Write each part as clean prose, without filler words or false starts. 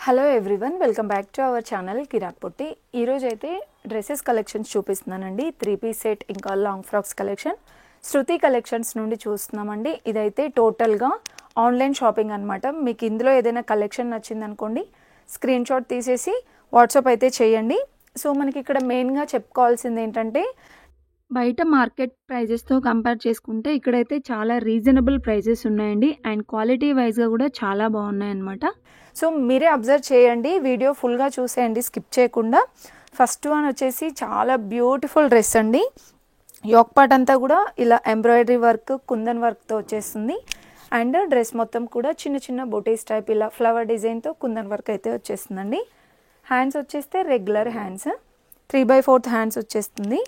Hello everyone, welcome back to our channel Kirak Potti. ఈరోజు అయితే dresses collections చూపిస్తున్నానండి. 3 పీస్ సెట్ ఇంకా long frocks collection Shruti collections నుండి చూస్తున్నామండి. ఇదైతే టోటల్గా ఆన్లైన్ షాపింగ్ అనమాట. మీకు ఇందులో ఏదైనా కలెక్షన్ నచ్చిందనుకోండి, స్క్రీన్ షాట్ తీసేసి వాట్సాప్ అయితే చేయండి. సో మనకి ఇక్కడ మెయిన్గా చెప్పుకోవాల్సింది ఏంటంటే, బయట మార్కెట్ ప్రైజెస్తో కంపేర్ చేసుకుంటే ఇక్కడైతే చాలా రీజనబుల్ ప్రైజెస్ ఉన్నాయండి. అండ్ క్వాలిటీ వైజ్గా కూడా చాలా బాగున్నాయి అన్నమాట. సో మీరే అబ్జర్వ్ చేయండి, వీడియో ఫుల్గా చూసేయండి, స్కిప్ చేయకుండా. ఫస్ట్ వన్ వచ్చేసి చాలా బ్యూటిఫుల్ డ్రెస్ అండి. యోక్ పార్ట్ అంతా కూడా ఇలా ఎంబ్రాయిడరీ వర్క్, కుందన్ వర్క్తో వచ్చేస్తుంది. అండ్ డ్రెస్ మొత్తం కూడా చిన్న చిన్న బొటీస్ టైప్ ఇలా ఫ్లవర్ డిజైన్తో కుందన్ వర్క్ అయితే వచ్చేస్తుందండి. హ్యాండ్స్ వచ్చేస్తే రెగ్యులర్ హ్యాండ్స్, 3/4 హ్యాండ్స్ వచ్చేస్తుంది.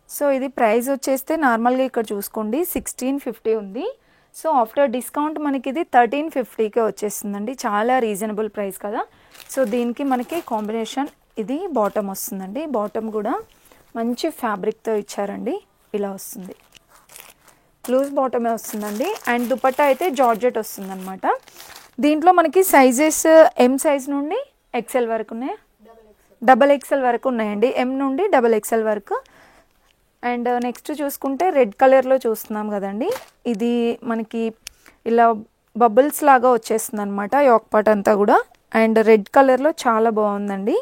సో ఇది ప్రైస్ వచ్చేస్తే నార్మల్గా ఇక్కడ చూసుకోండి 1650 ఉంది. సో ఆఫ్టర్ డిస్కౌంట్ మనకి ఇది 1350కే వచ్చేస్తుందండి. చాలా రీజనబుల్ ప్రైస్ కదా. సో దీనికి మనకి కాంబినేషన్ ఇది బాటమ్ వస్తుందండి. బాటమ్ కూడా మంచి ఫ్యాబ్రిక్తో ఇచ్చారండి, ఇలా వస్తుంది. లూజ్ బాటమే వస్తుందండి. అండ్ దుపట్టా అయితే జార్జెట్ వస్తుందన్నమాట. దీంట్లో మనకి సైజెస్ ఎం సైజ్ నుండి ఎక్సెల్ వరకు ఉన్నాయి, డబల్ ఎక్సెల్ వరకు ఉన్నాయండి. ఎం నుండి డబల్ ఎక్సెల్ వరకు. అండ్ నెక్స్ట్ చూసుకుంటే రెడ్ కలర్లో చూస్తున్నాం కదండి, ఇది మనకి ఇలా బబుల్స్ లాగా వచ్చేస్తుంది అనమాట యోక్ పార్ట్ అంతా కూడా. అండ్ రెడ్ కలర్లో చాలా బాగుందండి.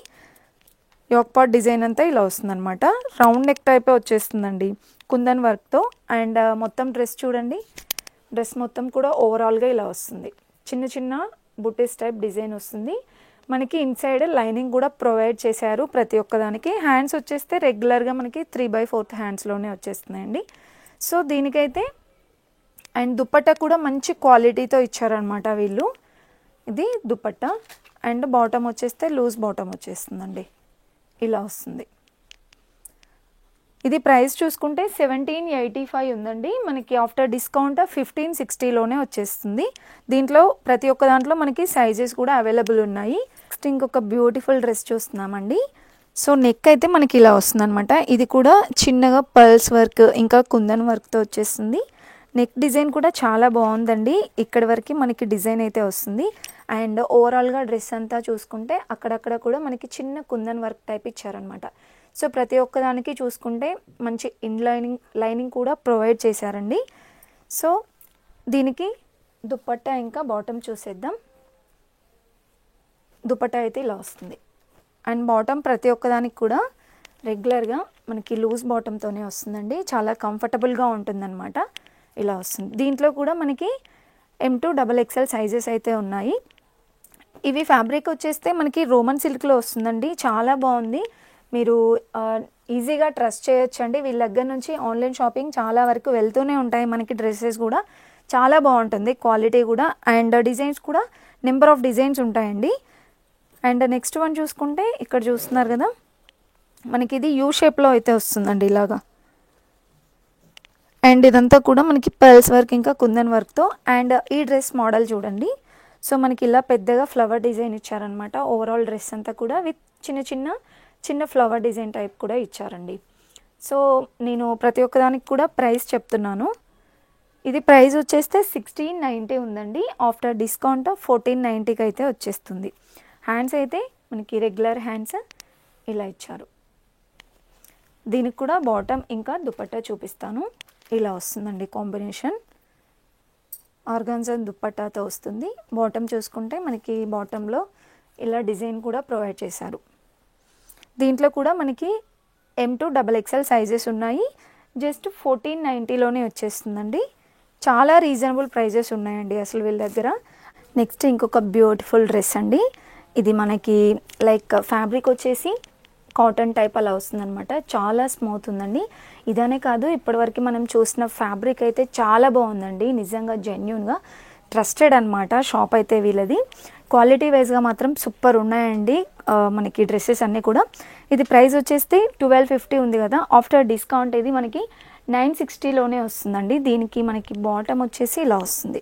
యోక్ పార్ట్ డిజైన్ అంతా ఇలా వస్తుందన్నమాట. రౌండ్ నెక్ టైపే వచ్చేస్తుందండి కుందన్ వర్క్తో. అండ్ మొత్తం డ్రెస్ చూడండి, డ్రెస్ మొత్తం కూడా ఓవరాల్గా ఇలా వస్తుంది. చిన్న చిన్న బుటీస్ టైప్ డిజైన్ వస్తుంది. మనకి ఇన్సైడ్ లైనింగ్ కూడా ప్రొవైడ్ చేశారు ప్రతి ఒక్కదానికి. హ్యాండ్స్ వచ్చేస్తే రెగ్యులర్గా మనకి 3/4 హ్యాండ్స్లోనే వచ్చేస్తున్నాయండి. సో దీనికైతే అండ్ దుపట్టా కూడా మంచి క్వాలిటీతో ఇచ్చారనమాట వీళ్ళు. ఇది దుపట్టా. అండ్ బాటమ్ వచ్చేస్తే లూజ్ బాటమ్ వచ్చేస్తుందండి, ఇలా వస్తుంది. ఇది ప్రైస్ చూసుకుంటే 1785 ఉందండి. మనకి ఆఫ్టర్ డిస్కౌంట్ 1560లోనే వచ్చేస్తుంది. దీంట్లో ప్రతి ఒక్క దాంట్లో మనకి సైజెస్ కూడా అవైలబుల్ ఉన్నాయి. నెక్స్ట్ ఇంకొక బ్యూటిఫుల్ డ్రెస్ చూస్తున్నామండి. సో నెక్ అయితే మనకి ఇలా వస్తుంది అనమాట. ఇది కూడా చిన్నగా పర్ల్స్ వర్క్ ఇంకా కుందన్ వర్క్తో వచ్చేస్తుంది. నెక్ డిజైన్ కూడా చాలా బాగుందండి. ఇక్కడి వరకు మనకి డిజైన్ అయితే వస్తుంది. అండ్ ఓవరాల్గా డ్రెస్ అంతా చూసుకుంటే అక్కడక్కడ కూడా మనకి చిన్న కుందన్ వర్క్ టైప్ ఇచ్చారనమాట. సో ప్రతి ఒక్కదానికి చూసుకుంటే మంచి లైనింగ్ కూడా ప్రొవైడ్ చేశారండి. సో దీనికి దుపట్టా ఇంకా బాటమ్ చూసేద్దాం. దుపట్టా అయితే ఇలా వస్తుంది. అండ్ బాటమ్ ప్రతి ఒక్కదానికి కూడా రెగ్యులర్గా మనకి లూజ్ బాటమ్తోనే వస్తుందండి. చాలా కంఫర్టబుల్గా ఉంటుందన్నమాట, ఇలా వస్తుంది. దీంట్లో కూడా మనకి M to XXL సైజెస్ అయితే ఉన్నాయి. ఇవి ఫ్యాబ్రిక్ వచ్చేస్తే మనకి రోమన్ సిల్క్లో వస్తుందండి. చాలా బాగుంది, మీరు ఈజీగా ట్రస్ట్ చేయొచ్చండి. వీళ్ళ దగ్గర నుంచి ఆన్లైన్ షాపింగ్ చాలా వరకు వెళ్తూనే ఉంటాయి. మనకి డ్రెస్సెస్ కూడా చాలా బాగుంటుంది, క్వాలిటీ కూడా. అండ్ డిజైన్స్ కూడా నెంబర్ ఆఫ్ డిజైన్స్ ఉంటాయండి. అండ్ నెక్స్ట్ వన్ చూసుకుంటే ఇక్కడ చూస్తున్నారు కదా, మనకి ఇది యూ షేప్లో అయితే వస్తుందండి ఇలాగా. అండ్ ఇదంతా కూడా మనకి పర్ల్స్ వర్క్ ఇంకా కుందన్ వర్క్తో. అండ్ ఈ డ్రెస్ మోడల్ చూడండి. సో మనకి ఇలా పెద్దగా ఫ్లవర్ డిజైన్ ఇచ్చారనమాట. ఓవరాల్ డ్రెస్ అంతా కూడా విత్ చిన్న ఫ్లవర్ డిజైన్ టైప్ కూడా ఇచ్చారండి. సో నేను ప్రతి ఒక్కదానికి కూడా ప్రైస్ చెప్తున్నాను. ఇది ప్రైస్ వచ్చేస్తే 1690 ఉందండి. ఆఫ్టర్ డిస్కౌంట్ 1490కి అయితే వచ్చేస్తుంది. హ్యాండ్స్ అయితే మనకి రెగ్యులర్ హ్యాండ్స్ ఇలా ఇచ్చారు. దీనికి కూడా బాటమ్ ఇంకా దుపట్టా చూపిస్తాను. ఇలా వస్తుందండి కాంబినేషన్. ఆర్గాన్జా దుపట్టాతో వస్తుంది. బాటమ్ చూసుకుంటే మనకి బాటంలో ఇలా డిజైన్ కూడా ప్రొవైడ్ చేశారు. దీంట్లో కూడా మనకి M to XXL సైజెస్ ఉన్నాయి. జస్ట్ 1490లోనే వచ్చేస్తుందండి. చాలా రీజనబుల్ ప్రైజెస్ ఉన్నాయండి అసలు వీళ్ళ దగ్గర. నెక్స్ట్ ఇంకొక బ్యూటిఫుల్ డ్రెస్ అండి. ఇది మనకి లైక్ ఫ్యాబ్రిక్ వచ్చేసి కాటన్ టైప్ అలా వస్తుందన్నమాట. చాలా స్మూత్ ఉందండి. ఇదనే కాదు, ఇప్పటివరకు మనం చూసిన ఫ్యాబ్రిక్ అయితే చాలా బాగుందండి. నిజంగా జెన్యూన్గా ట్రస్టెడ్ అనమాట షాప్ అయితే వీళ్ళది. క్వాలిటీ వైజ్గా మాత్రం సూపర్ ఉన్నాయండి మనకి డ్రెస్సెస్ అన్నీ కూడా. ఇది ప్రైస్ వచ్చేస్తే 1250 ఉంది కదా. ఆఫ్టర్ డిస్కౌంట్ ఇది మనకి 960లోనే వస్తుందండి. దీనికి మనకి బాటమ్ వచ్చేసి ఇలా వస్తుంది.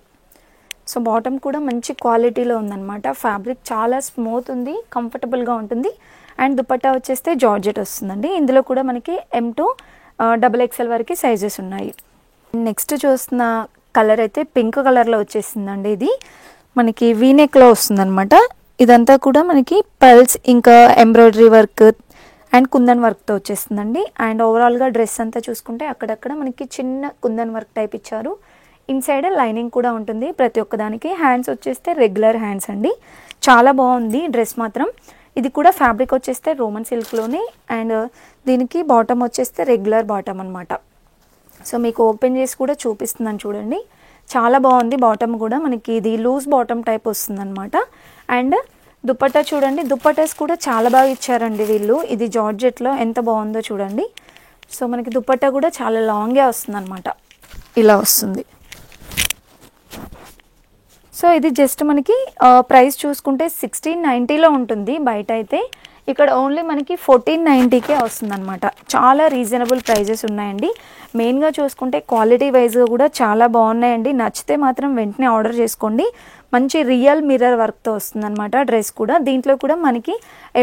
సో బాటమ్ కూడా మంచి క్వాలిటీలో ఉందన్నమాట. ఫ్యాబ్రిక్ చాలా స్మూత్ ఉంది, కంఫర్టబుల్గా ఉంటుంది. అండ్ దుపట్టా వచ్చేస్తే జార్జెట్ వస్తుందండి. ఇందులో కూడా మనకి M to XXL వరకు సైజెస్ ఉన్నాయి. నెక్స్ట్ చూస్తున్న కలర్ అయితే పింక్ కలర్లో వచ్చేసిందండి. ఇది మనకి వీనెక్లో వస్తుందన్నమాట. ఇదంతా కూడా మనకి పర్ల్స్ ఇంకా ఎంబ్రాయిడరీ వర్క్ అండ్ కుందన్ వర్క్తో వచ్చేస్తుందండి. అండ్ ఓవరాల్గా డ్రెస్ అంతా చూసుకుంటే అక్కడక్కడ మనకి చిన్న కుందన్ వర్క్ టైప్ ఇచ్చారు. ఇన్సైడ్ లైనింగ్ కూడా ఉంటుంది ప్రతి ఒక్కదానికి. హ్యాండ్స్ వచ్చేస్తే రెగ్యులర్ హ్యాండ్స్ అండి. చాలా బాగుంది డ్రెస్ మాత్రం. ఇది కూడా ఫ్యాబ్రిక్ వచ్చేస్తే రోమన్ సిల్క్లోనే అండ్ దీనికి బాటమ్ వచ్చేస్తే రెగ్యులర్ బాటమ్ అనమాట. సో మీకు ఓపెన్ చేసి కూడా చూపిస్తున్నాను చూడండి. చాలా బాగుంది. బాటమ్ కూడా మనకి ఇది లూజ్ బాటమ్ టైప్ వస్తుందన్నమాట. అండ్ దుపట్టా చూడండి, దుపట్టాస్ కూడా చాలా బాగా ఇచ్చారండి వీళ్ళు. ఇది జార్జెట్లో ఎంత బాగుందో చూడండి. సో మనకి దుపట్టా కూడా చాలా లాంగే వస్తుందన్నమాట. ఇలా వస్తుంది. సో ఇది జస్ట్ మనకి ప్రైస్ చూసుకుంటే 1690లో ఉంటుంది బయట అయితే. ఇక్కడ ఓన్లీ మనకి 1490కే వస్తుందన్నమాట. చాలా రీజనబుల్ ప్రైజెస్ ఉన్నాయండి. మెయిన్గా చూసుకుంటే క్వాలిటీ వైజ్గా కూడా చాలా బాగున్నాయండి. నచ్చితే మాత్రం వెంటనే ఆర్డర్ చేసుకోండి. మంచి రియల్ మిర్రర్ వర్క్తో వస్తుందన్నమాట డ్రెస్ కూడా. దీంట్లో కూడా మనకి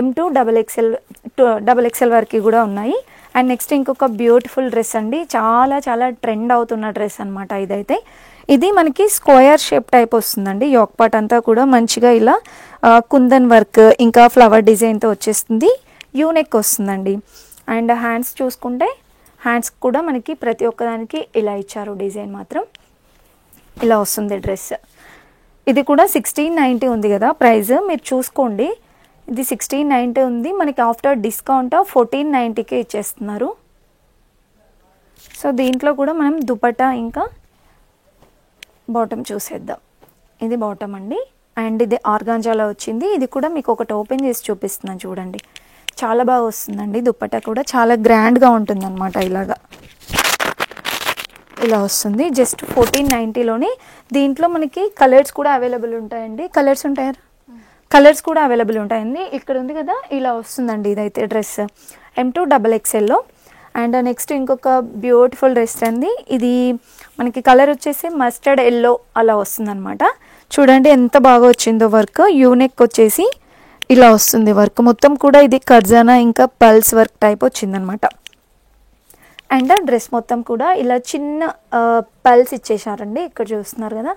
M2 XXL వరకు కూడా ఉన్నాయి. అండ్ నెక్స్ట్ ఇంకొక బ్యూటిఫుల్ డ్రెస్ అండి. చాలా చాలా ట్రెండ్ అవుతున్న డ్రెస్ అనమాట ఇదైతే. ఇది మనకి స్క్వేర్ షేప్ టైప్ వస్తుందండి. యోక్ పార్ట్ అంతా కూడా మంచిగా ఇలా కుందన్ వర్క్ ఇంకా ఫ్లవర్ డిజైన్తో వచ్చేస్తుంది. యూనెక్ వస్తుందండి. అండ్ హ్యాండ్స్ చూసుకుంటే హ్యాండ్స్ కూడా మనకి ప్రతి ఒక్కదానికి ఇలా ఇచ్చారు డిజైన్ మాత్రం. ఇలా వస్తుంది డ్రెస్. ఇది కూడా 1690 ఉంది కదా ప్రైస్, మీరు చూసుకోండి. ఇది 1690 ఉంది. మనకి ఆఫ్టర్ డిస్కౌంట్ 1490కే ఇచ్చేస్తున్నారు. సో దీంట్లో కూడా మనం దుపట్టా ఇంకా బాటమ్ చూసేద్దాం. ఇది బాటమ్ అండి. అండ్ ఇది ఆర్గాంజాలో వచ్చింది. ఇది కూడా మీకు ఒకటి ఓపెన్ చేసి చూపిస్తున్నాను చూడండి. చాలా బాగా వస్తుందండి. దుపట్టా కూడా చాలా గ్రాండ్గా ఉంటుంది అనమాట. ఇలాగా ఇలా వస్తుంది. జస్ట్ 1490లోనే. దీంట్లో మనకి కలర్స్ కూడా అవైలబుల్ ఉంటాయండి. కలర్స్ ఉంటాయా? కలర్స్ కూడా అవైలబుల్ ఉంటాయండి. ఇక్కడ ఉంది కదా, ఇలా వస్తుందండి ఇదైతే డ్రెస్ M2 XXLలో. అండ్ నెక్స్ట్ ఇంకొక బ్యూటిఫుల్ డ్రెస్ అండి. ఇది మనకి కలర్ వచ్చేసి మస్టర్డ్ ఎల్లో అలా వస్తుందన్నమాట. చూడండి ఎంత బాగా వచ్చిందో వర్క్. యూనెక్ వచ్చేసి ఇలా వస్తుంది వర్క్ మొత్తం కూడా. ఇది కర్జానా ఇంకా పల్స్ వర్క్ టైప్ వచ్చిందనమాట. అండ్ డ్రెస్ మొత్తం కూడా ఇలా చిన్న పల్స్ ఇచ్చేసారండి. ఇక్కడ చూస్తున్నారు కదా,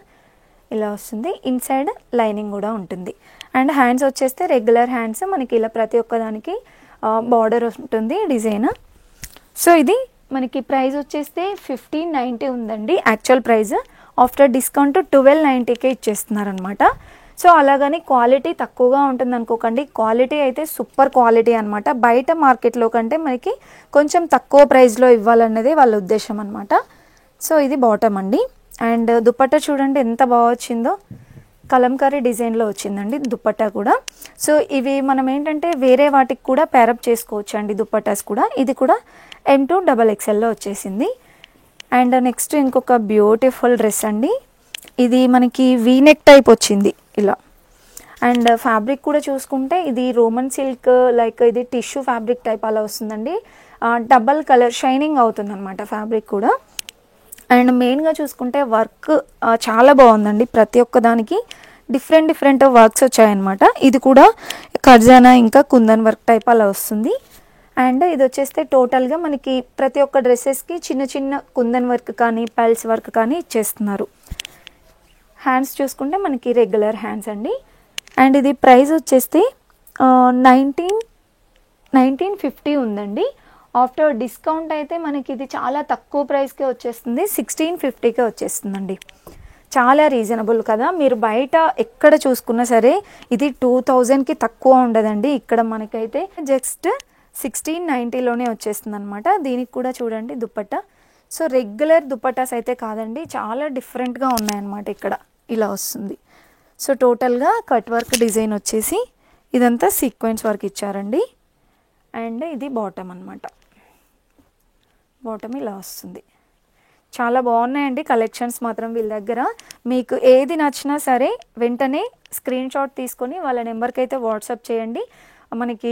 ఇలా వస్తుంది. ఇన్సైడ్ లైనింగ్ కూడా ఉంటుంది. అండ్ హ్యాండ్స్ వచ్చేస్తే రెగ్యులర్ హ్యాండ్స్. మనకి ఇలా ప్రతి ఒక్కదానికి బార్డర్ ఉంటుంది డిజైన్. సో ఇది మనకి ప్రైస్ వచ్చేస్తే 1590 ఉందండి యాక్చువల్ ప్రైస్. ఆఫ్టర్ డిస్కౌంట్ 1290కే ఇచ్చేస్తున్నారనమాట. సో అలాగని క్వాలిటీ తక్కువగా ఉంటుంది అనుకోకండి. క్వాలిటీ అయితే సూపర్ క్వాలిటీ అనమాట. బయట మార్కెట్లో కంటే మనకి కొంచెం తక్కువ ప్రైస్లో ఇవ్వాలన్నది వాళ్ళ ఉద్దేశం అనమాట. సో ఇది బాటమ్ అండి. అండ్ దుపట్టా చూడండి ఎంత బాగా వచ్చిందో. కలంకారీ డిజైన్లో వచ్చిందండి దుపట్టా కూడా. సో ఇవి మనం ఏంటంటే వేరే వాటికి కూడా పేరప్ చేసుకోవచ్చు అండి దుపట్టాస్ కూడా. ఇది కూడా M2 XXLలో వచ్చేసింది. అండ్ నెక్స్ట్ ఇంకొక బ్యూటిఫుల్ డ్రెస్ అండి. ఇది మనకి వీనెక్ టైప్ వచ్చింది ఇలా. అండ్ ఫ్యాబ్రిక్ కూడా చూసుకుంటే ఇది రోమన్ సిల్క్ లైక్ ఇది టిష్యూ ఫ్యాబ్రిక్ టైప్ అలా వస్తుందండి. డబల్ కలర్ షైనింగ్ అవుతుంది అనమాట ఫ్యాబ్రిక్ కూడా. అండ్ మెయిన్గా చూసుకుంటే వర్క్ చాలా బాగుందండి. ప్రతి ఒక్క దానికి డిఫరెంట్ వర్క్స్ వచ్చాయన్నమాట. ఇది కూడా ఖర్జానా ఇంకా కుందన్ వర్క్ టైప్ అలా వస్తుంది. అండ్ ఇది వచ్చేస్తే టోటల్గా మనకి ప్రతి ఒక్క డ్రెస్సెస్కి చిన్న చిన్న కుందన్ వర్క్ కానీ పల్స్ వర్క్ కానీ ఇచ్చేస్తున్నారు. హ్యాండ్స్ చూసుకుంటే మనకి రెగ్యులర్ హ్యాండ్స్ అండి. అండ్ ఇది ప్రైస్ వచ్చేస్తే 1950 ఉందండి. ఆఫ్టర్ డిస్కౌంట్ అయితే మనకి ఇది చాలా తక్కువ ప్రైస్కే వచ్చేస్తుంది. 1650కే వచ్చేస్తుందండి. చాలా రీజనబుల్ కదా. మీరు బయట ఎక్కడ చూసుకున్నా సరే ఇది 2000కి తక్కువ ఉండదండి. ఇక్కడ మనకైతే జస్ట్ 1690లోనే వచ్చేస్తుంది అనమాట. దీనికి కూడా చూడండి దుపట్టా. సో రెగ్యులర్ దుపట్టాస్ అయితే కాదండి, చాలా డిఫరెంట్గా ఉన్నాయన్నమాట. ఇక్కడ ఇలా వస్తుంది. సో టోటల్గా కట్ వర్క్ డిజైన్ వచ్చేసి ఇదంతా సీక్వెన్స్ వర్క్ ఇచ్చారండి. అండ్ ఇది బాటమ్ అనమాట. బాటమ్ ఇలా వస్తుంది. చాలా బాగున్నాయండి కలెక్షన్స్ మాత్రం వీళ్ళ దగ్గర. మీకు ఏది నచ్చినా సరే వెంటనే స్క్రీన్ షాట్ తీసుకొని వాళ్ళ నెంబర్కి అయితే వాట్సాప్ చేయండి. మనకి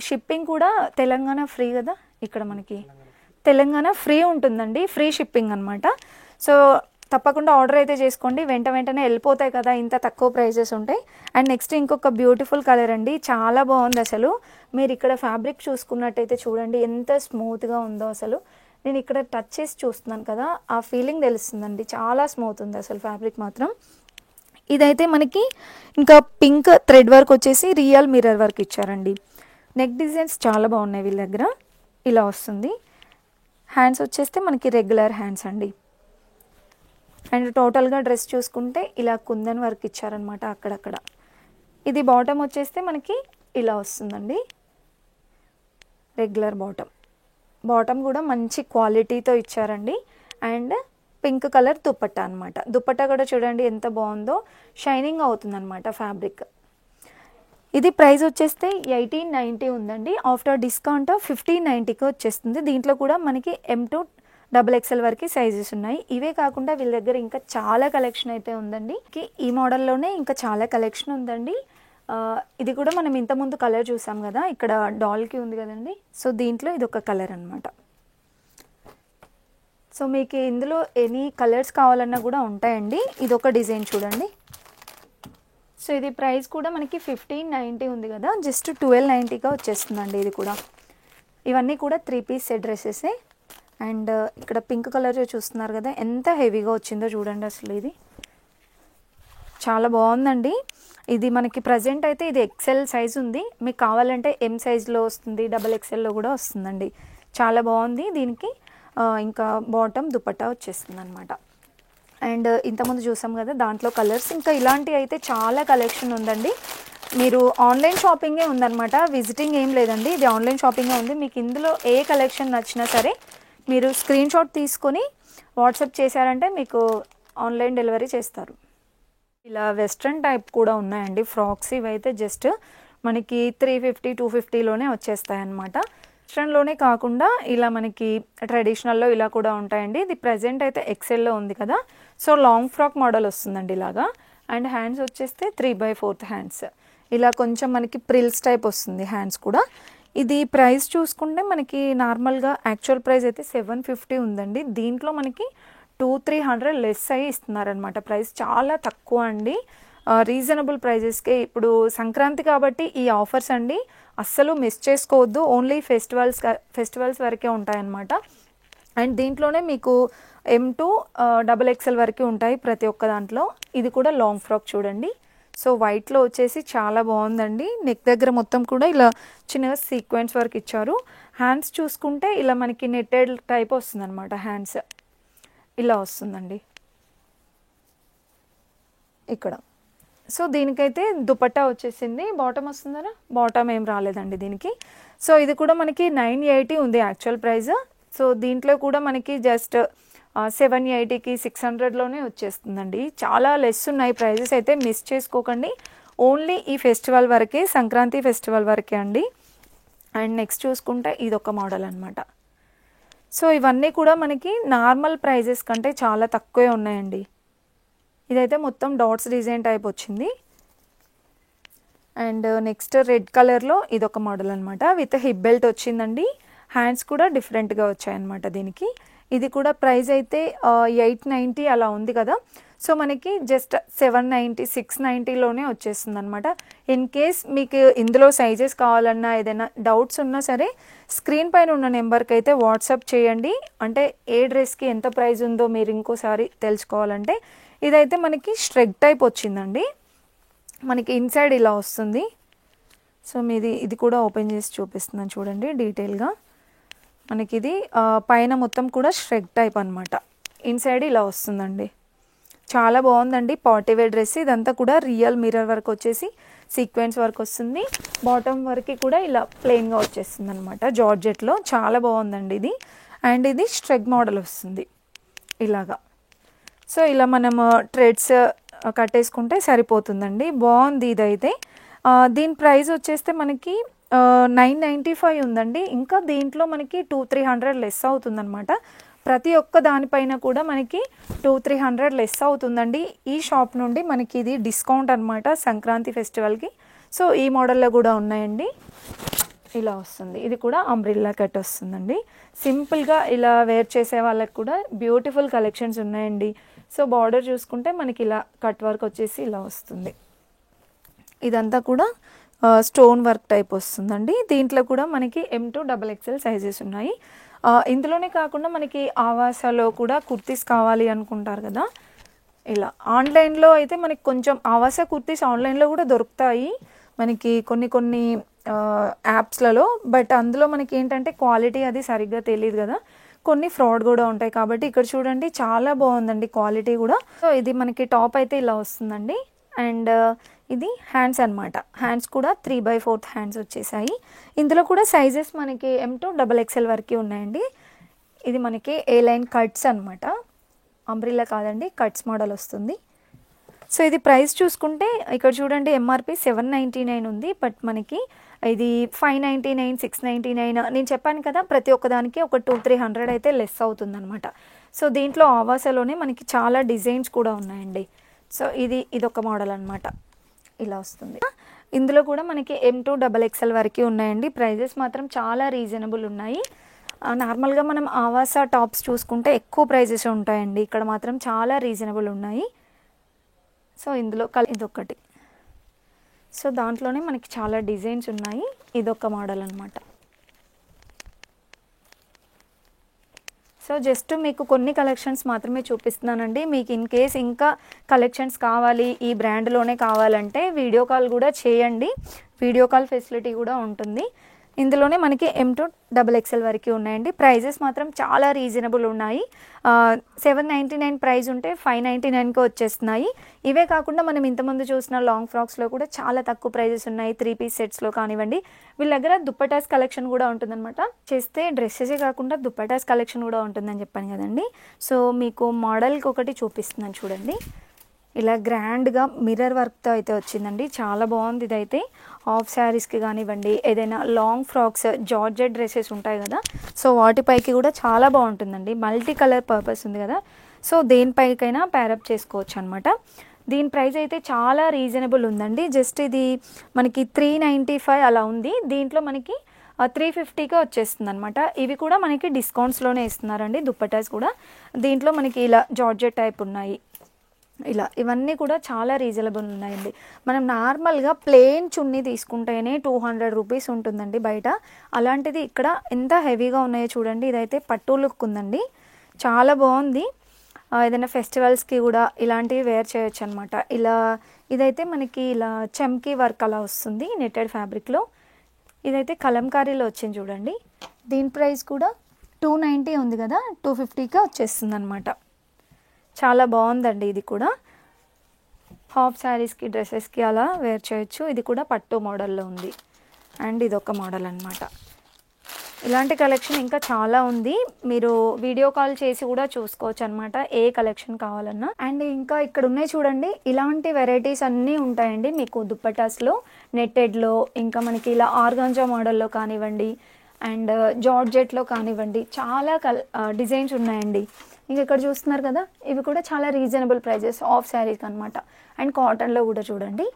షిప్పింగ్ కూడా తెలంగాణ ఫ్రీ కదా. ఇక్కడ మనకి తెలంగాణ ఫ్రీ ఉంటుందండి. ఫ్రీ షిప్పింగ్ అనమాట. సో తప్పకుండా ఆర్డర్ అయితే చేసుకోండి. వెంటనే వెళ్ళిపోతాయి కదా, ఇంత తక్కువ ప్రైజెస్ ఉంటాయి. అండ్ నెక్స్ట్ ఇంకొక బ్యూటిఫుల్ కలర్ అండి. చాలా బాగుంది అసలు. మీరు ఇక్కడ ఫ్యాబ్రిక్ చూసుకున్నట్టయితే చూడండి ఎంత స్మూత్గా ఉందో అసలు. నేను ఇక్కడ టచ్ చేసి చూస్తున్నాను కదా, ఆ ఫీలింగ్ తెలుస్తుందండి. చాలా స్మూత్ ఉంది అసలు ఫ్యాబ్రిక్ మాత్రం. ఇదైతే మనకి ఇంకా పింక్ థ్రెడ్ వర్క్ వచ్చేసి రియల్ మిర్రర్ వర్క్ ఇచ్చారండి. నెక్ డిజైన్స్ చాలా బాగున్నాయి వీళ్ళ దగ్గర. ఇలా వస్తుంది. హ్యాండ్స్ వచ్చేస్తే మనకి రెగ్యులర్ హ్యాండ్స్ అండి. అండ్ టోటల్గా డ్రెస్ చూసుకుంటే ఇలా కుందన్ వర్క్ ఇచ్చారనమాట అక్కడక్కడ. ఇది బాటమ్ వచ్చేస్తే మనకి ఇలా వస్తుందండి, రెగ్యులర్ బాటమ్ కూడా మంచి క్వాలిటీతో ఇచ్చారండి. అండ్ పింక్ కలర్ దుపట్టా అనమాట. దుపట్టా కూడా చూడండి ఎంత బాగుందో, షైనింగ్ అవుతుందన్నమాట ఫ్యాబ్రిక్. ఇది ప్రైస్ వచ్చేస్తే 1890 ఉందండి. ఆఫ్టర్ డిస్కౌంట్ 1590కి వచ్చేస్తుంది. దీంట్లో కూడా మనకి M to XXL వరకు సైజెస్ ఉన్నాయి. ఇవే కాకుండా వీళ్ళ దగ్గర ఇంకా చాలా కలెక్షన్ అయితే ఉందండి. ఈ మోడల్లోనే ఇంకా చాలా కలెక్షన్ ఉందండి. ఇది కూడా మనం ఇంతకుముందు కలర్ చూసాం కదా, ఇక్కడ డాల్కి ఉంది కదండి. సో దీంట్లో ఇది ఒక కలర్ అనమాట. సో మీకు ఇందులో ఎనీ కలర్స్ కావాలన్నా కూడా ఉంటాయండి. ఇది ఒక డిజైన్ చూడండి. సో ఇది ప్రైస్ కూడా మనకి 1590 ఉంది కదా, జస్ట్ 1290గా వచ్చేస్తుందండి ఇది కూడా. ఇవన్నీ కూడా 3 పీస్ సెట్ డ్రెస్సెసే. అండ్ ఇక్కడ పింక్ కలర్ చూస్తున్నారు కదా, ఎంత హెవీగా వచ్చిందో చూడండి. అసలు ఇది చాలా బాగుందండి. ఇది మనకి ప్రజెంట్ అయితే ఇది XL సైజ్ ఉంది. మీకు కావాలంటే M సైజ్లో వస్తుంది, XXLలో కూడా వస్తుందండి. చాలా బాగుంది. దీనికి ఇంకా బాటమ్ దుపట్టా వచ్చేస్తుంది అనమాట. అండ్ ఇంతకుముందు చూసాం కదా దాంట్లో కలర్స్. ఇంకా ఇలాంటివి అయితే చాలా కలెక్షన్ ఉందండి. మీరు ఆన్లైన్ షాపింగే ఉందన్నమాట, విజిటింగ్ ఏం లేదండి. ఇది ఆన్లైన్ షాపింగే ఉంది. మీకు ఇందులో ఏ కలెక్షన్ నచ్చినా సరే మీరు స్క్రీన్ షాట్ తీసుకొని వాట్సాప్ చేశారంటే మీకు ఆన్లైన్ డెలివరీ చేస్తారు. ఇలా వెస్ట్రన్ టైప్ కూడా ఉన్నాయండి ఫ్రాక్స్. ఇవైతే జస్ట్ మనకి 350 250లోనే వచ్చేస్తాయి అన్నమాట. వెస్ట్రన్లోనే కాకుండా ఇలా మనకి ట్రెడిషనల్లో ఇలా కూడా ఉంటాయండి. ఇది ప్రజెంట్ అయితే XLలో ఉంది కదా, సో లాంగ్ ఫ్రాక్ మోడల్ వస్తుందండి ఇలాగా. అండ్ హ్యాండ్స్ వచ్చేస్తే 3/4 హ్యాండ్స్. ఇలా కొంచెం మనకి ప్రిల్స్ టైప్ వస్తుంది హ్యాండ్స్ కూడా. ఇది ప్రైస్ చూసుకుంటే మనకి నార్మల్గా యాక్చువల్ ప్రైస్ అయితే 750 ఉందండి. దీంట్లో మనకి 200-300 లెస్ అయ్యి ఇస్తున్నారనమాట. ప్రైస్ చాలా తక్కువ అండి, రీజనబుల్ ప్రైజెస్కే. ఇప్పుడు సంక్రాంతి కాబట్టి ఈ ఆఫర్స్ అండి, అస్సలు మిస్ చేసుకోవద్దు. ఓన్లీ ఫెస్టివల్స్ వరకే ఉంటాయన్నమాట. అండ్ దీంట్లోనే మీకు M to XXL వరకు ఉంటాయి ప్రతి ఒక్క దాంట్లో. ఇది కూడా లాంగ్ ఫ్రాక్ చూడండి. సో వైట్లో వచ్చేసి చాలా బాగుందండి. నెక్ దగ్గర మొత్తం కూడా ఇలా చిన్నగా సీక్వెన్స్ వర్క్ ఇచ్చారు. హ్యాండ్స్ చూసుకుంటే ఇలా మనకి నెట్టెడ్ టైప్ వస్తుంది అనమాట. హ్యాండ్స్ ఇలా వస్తుందండి ఇక్కడ. సో దీనికైతే దుపట్టా వచ్చేసింది. బాటమ్ వస్తుందనా, బాటమ్ ఏం రాలేదండి దీనికి. సో ఇది కూడా మనకి 980 ఉంది యాక్చువల్ ప్రైస్. సో దీంట్లో కూడా మనకి జస్ట్ 780కి 600లోనే వచ్చేస్తుందండి. చాలా లెస్ ఉన్నాయి ప్రైజెస్, అయితే మిస్ చేసుకోకండి. ఓన్లీ ఈ ఫెస్టివల్ వరకే, సంక్రాంతి ఫెస్టివల్ వరకే అండి. అండ్ నెక్స్ట్ చూసుకుంటే ఇదొక మోడల్ అనమాట. సో ఇవన్నీ కూడా మనకి నార్మల్ ప్రైజెస్ కంటే చాలా తక్కువే ఉన్నాయండి. ఇదైతే మొత్తం డాట్స్ డిజైన్ టైప్ వచ్చింది. అండ్ నెక్స్ట్ రెడ్ కలర్లో ఇదొక మోడల్ అనమాట, విత్ హిప్ బెల్ట్ వచ్చిందండి. హ్యాండ్స్ కూడా డిఫరెంట్గా వచ్చాయన్నమాట దీనికి. ఇది కూడా ప్రైస్ అయితే 890 అలా ఉంది కదా. సో మనకి జస్ట్ 790 690లోనే వచ్చేస్తుంది అనమాట. ఇన్ కేస్ మీకు ఇందులో సైజెస్ కావాలన్నా ఏదైనా డౌట్స్ ఉన్నా సరే స్క్రీన్ పైన ఉన్న నెంబర్కి అయితే వాట్సాప్ చేయండి. అంటే ఏ డ్రెస్కి ఎంత ప్రైస్ ఉందో మీరు ఇంకోసారి తెలుసుకోవాలంటే. ఇదైతే మనకి స్ట్రెగ్ టైప్ వచ్చిందండి, మనకి ఇన్సైడ్ ఇలా వస్తుంది. సో ఇది కూడా ఓపెన్ చేసి చూపిస్తున్నాను చూడండి డీటెయిల్గా. మనకి ఇది పైన మొత్తం కూడా స్ట్రెగ్ టైప్ అనమాట, ఇన్సైడ్ ఇలా వస్తుందండి. చాలా బాగుందండి పార్టీ వేర్ డ్రెస్. ఇదంతా కూడా రియల్ మిర్రర్ వర్క్ వచ్చేసి సీక్వెన్స్ వర్క్ వస్తుంది. బాటమ్ వరకు కూడా ఇలా ప్లెయిన్గా వచ్చేస్తుంది అనమాట జార్జెట్లో. చాలా బాగుందండి ఇది. అండ్ ఇది స్ట్రెగ్ మోడల్ వస్తుంది ఇలాగా. సో ఇలా మనము థ్రెడ్స్ కట్టేసుకుంటే సరిపోతుందండి. బాగుంది ఇదైతే. దీని ప్రైస్ వచ్చేస్తే మనకి 995 ఉందండి. ఇంకా దీంట్లో మనకి 200-300 లెస్ అవుతుందన్నమాట. ప్రతి ఒక్క దానిపైన కూడా మనకి 200-300 లెస్ అవుతుందండి. ఈ షాప్ నుండి మనకి ఇది డిస్కౌంట్ అనమాట సంక్రాంతి ఫెస్టివల్కి. సో ఈ మోడల్లో కూడా ఉన్నాయండి. ఇలా వస్తుంది. ఇది కూడా అంబ్రిల్లా కట్ వస్తుందండి. సింపుల్గా ఇలా వేర్ చేసే వాళ్ళకి కూడా బ్యూటిఫుల్ కలెక్షన్స్ ఉన్నాయండి. సో బార్డర్ చూసుకుంటే మనకి ఇలా కట్ వర్క్ వచ్చేసి ఇలా వస్తుంది. ఇదంతా కూడా స్టోన్ వర్క్ టైప్ వస్తుందండి. దీంట్లో కూడా మనకి M to XXL సైజెస్ ఉన్నాయి. ఇందులోనే కాకుండా మనకి ఆవాసాలో కూడా కుర్తీస్ కావాలి అనుకుంటారు కదా, ఇలా ఆన్లైన్లో అయితే మనకి కొంచెం ఆవాస కుర్తీస్ ఆన్లైన్లో కూడా దొరుకుతాయి మనకి కొన్ని యాప్స్లలో. బట్ అందులో మనకి ఏంటంటే క్వాలిటీ అది సరిగ్గా తెలియదు కదా, కొన్ని ఫ్రాడ్ కూడా ఉంటాయి. కాబట్టి ఇక్కడ చూడండి చాలా బాగుందండి క్వాలిటీ కూడా. సో ఇది మనకి టాప్ అయితే ఇలా వస్తుందండి. అండ్ ఇది హ్యాండ్స్ అనమాట. హ్యాండ్స్ కూడా 3/4 హ్యాండ్స్ వచ్చేసాయి. ఇందులో కూడా సైజెస్ మనకి M to XXL వరకు ఉన్నాయండి. ఇది మనకి ఏ లైన్ కట్స్ అనమాట, అంబ్రిల్లా కాదండి, కట్స్ మోడల్ వస్తుంది. సో ఇది ప్రైస్ చూసుకుంటే ఇక్కడ చూడండి MRP 799 ఉంది. బట్ మనకి ఇది 599, 699. నేను చెప్పాను కదా ప్రతి ఒక్కదానికి ఒక 200-300 అయితే లెస్ అవుతుందన్నమాట. సో దీంట్లో ఆవాసలోనే మనకి చాలా డిజైన్స్ కూడా ఉన్నాయండి. సో ఇదొక మోడల్ అనమాట, ఇలా వస్తుంది. ఇందులో కూడా మనకి M to XXL వరకు ఉన్నాయండి. ప్రైజెస్ మాత్రం చాలా రీజనబుల్ ఉన్నాయి. నార్మల్గా మనం ఆవాస టాప్స్ చూసుకుంటే ఎక్కువ ప్రైజెస్ ఉంటాయండి, ఇక్కడ మాత్రం చాలా రీజనబుల్ ఉన్నాయి. సో ఇందులో ఇదొకటి. సో దాంట్లోనే మనకి చాలా డిజైన్స్ ఉన్నాయి. ఇదొక మోడల్ అనమాట. సో జస్ట్ మీకు కొన్ని కలెక్షన్స్ మాత్రమే చూపిస్తున్నానండి. మీకు ఇన్ కేస్ ఇంకా కలెక్షన్స్ కావాలి, ఈ బ్రాండ్లోనే కావాలంటే వీడియో కాల్ కూడా చేయండి, వీడియో కాల్ ఫెసిలిటీ కూడా ఉంటుంది. ఇందులోనే మనకి M to XXL వరకు ఉన్నాయండి. ప్రైజెస్ మాత్రం చాలా రీజనబుల్ ఉన్నాయి. 799 ప్రైస్ ఉంటే 599కి వచ్చేస్తున్నాయి. ఇవే కాకుండా మనం ఇంతకుముందు చూసిన లాంగ్ ఫ్రాక్స్లో కూడా చాలా తక్కువ ప్రైజెస్ ఉన్నాయి. 3 పీస్ సెట్స్లో కానివ్వండి. వీళ్ళ దగ్గర దుప్పటాస్ కలెక్షన్ కూడా ఉంటుందన్నమాట. చేస్తే డ్రెస్సెసే కాకుండా దుప్పటాస్ కలెక్షన్ కూడా ఉంటుందని చెప్పాను కదండి. సో మీకు మోడల్కి ఒకటి చూపిస్తున్నాను చూడండి. ఇలా గ్రాండ్గా మిర్రర్ వర్క్తో అయితే వచ్చిందండి, చాలా బాగుంది. ఇదైతే హాఫ్ శారీస్కి కానివ్వండి, ఏదైనా లాంగ్ ఫ్రాక్స్, జార్జెట్ డ్రెస్సెస్ ఉంటాయి కదా, సో వాటిపైకి కూడా చాలా బాగుంటుందండి. మల్టీ కలర్ పర్పస్ ఉంది కదా, సో దేనిపైకైనా ప్యారప్ చేసుకోవచ్చు అనమాట. దీని ప్రైస్ అయితే చాలా రీజనబుల్ ఉందండి. జస్ట్ ఇది మనకి 395 అలా ఉంది. దీంట్లో మనకి 350కే వచ్చేస్తుంది అనమాట. ఇవి కూడా మనకి డిస్కౌంట్స్లోనే ఇస్తున్నారండి దుప్పటాస్ కూడా. దీంట్లో మనకి ఇలా జార్జెట్ టైప్ ఉన్నాయి, ఇలా ఇవన్నీ కూడా చాలా రీజనబుల్ ఉన్నాయండి. మనం నార్మల్గా ప్లెయిన్ చున్నీ తీసుకుంటేనే 200 రూపీస్ ఉంటుందండి బయట. అలాంటిది ఇక్కడ ఎంత హెవీగా ఉన్నాయో చూడండి. ఇదైతే పట్టు లుక్ ఉందండి, చాలా బాగుంది. ఏదైనా ఫెస్టివల్స్కి కూడా ఇలాంటివి వేర్ చేయొచ్చు అనమాట. ఇదైతే మనకి ఇలా చమ్కీ వర్క్ అలా వస్తుంది నెట్టెడ్ ఫ్యాబ్రిక్లో. ఇదైతే కలంకారీలో వచ్చింది చూడండి. దీని ప్రైస్ కూడా 290 ఉంది కదా, 250కే వచ్చేస్తుంది అనమాట. చాలా బాగుందండి. ఇది కూడా హాఫ్ శారీస్కి, డ్రెస్సెస్కి అలా వేర్ చేయొచ్చు. ఇది కూడా పట్టు మోడల్లో ఉంది. అండ్ ఇదొక మోడల్ అనమాట. ఇలాంటి కలెక్షన్ ఇంకా చాలా ఉంది, మీరు వీడియో కాల్ చేసి కూడా చూసుకోవచ్చు అనమాట ఏ కలెక్షన్ కావాలన్నా. అండ్ ఇంకా ఇక్కడ ఉన్నాయి చూడండి, ఇలాంటి వెరైటీస్ అన్నీ ఉంటాయండి మీకు దుప్పటాస్లో, నెట్టెడ్లో, ఇంకా మనకి ఇలా ఆర్గాంజా మోడల్లో కానివ్వండి, అండ్ జార్జెట్లో కానివ్వండి, చాలా డిజైన్స్ ఉన్నాయండి. ఇంక ఇక్కడ చూస్తున్నారు కదా, ఇవి కూడా చాలా రీజనబుల్ ప్రైజెస్ ఆఫ్ శారీస్ అనమాట. అండ్ కాటన్లో కూడా చూడండి.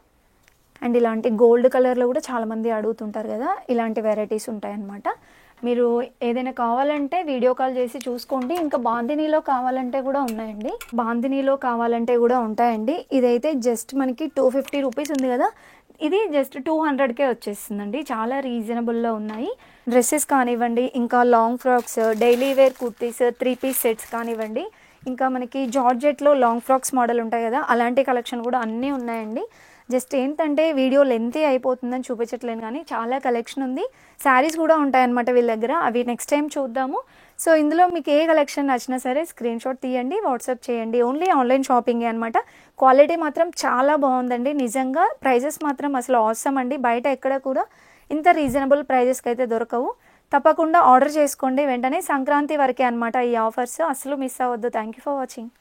అండ్ ఇలాంటి గోల్డ్ కలర్లో కూడా చాలామంది అడుగుతుంటారు కదా, ఇలాంటి వెరైటీస్ ఉంటాయన్నమాట. మీరు ఏదైనా కావాలంటే వీడియో కాల్ చేసి చూసుకోండి. ఇంకా బాందినీలో కావాలంటే కూడా ఉన్నాయండి, బాందినీలో కావాలంటే కూడా ఉంటాయండి. ఇదైతే జస్ట్ మనకి 250 రూపీస్ ఉంది కదా, ఇది జస్ట్ 200కే వచ్చేస్తుందండి. చాలా రీజనబుల్లో ఉన్నాయి. డ్రెస్సెస్ కానివ్వండి, ఇంకా long frocks, daily wear kurtis, 3 piece sets కానివ్వండి, ఇంకా మనకి జార్జెట్లో లాంగ్ ఫ్రాక్స్ మోడల్ ఉంటాయి కదా, అలాంటి కలెక్షన్ కూడా అన్నీ ఉన్నాయండి. జస్ట్ ఏంటంటే వీడియో లెంతీ అయిపోతుందని చూపించట్లేను, కానీ చాలా కలెక్షన్ ఉంది. శారీస్ కూడా ఉంటాయన్నమాట వీళ్ళ దగ్గర, అవి నెక్స్ట్ టైం చూద్దాము. సో ఇందులో మీకు ఏ కలెక్షన్ నచ్చినా సరే స్క్రీన్ షాట్ తీయండి, వాట్సాప్ చేయండి. ఓన్లీ ఆన్లైన్ షాపింగే అనమాట. క్వాలిటీ మాత్రం చాలా బాగుందండి నిజంగా. ప్రైజెస్ మాత్రం అసలు ఆసమ్ అండి. బయట ఎక్కడ కూడా ఇంత రీజనబుల్ ప్రైజెస్కి అయితే దొరకవు. తప్పకుండా ఆర్డర్ చేసుకోండి వెంటనే. సంక్రాంతి వరకే అనమాట ఈ ఆఫర్స్, అసలు మిస్ అవ్వద్దు. Thank you for watching.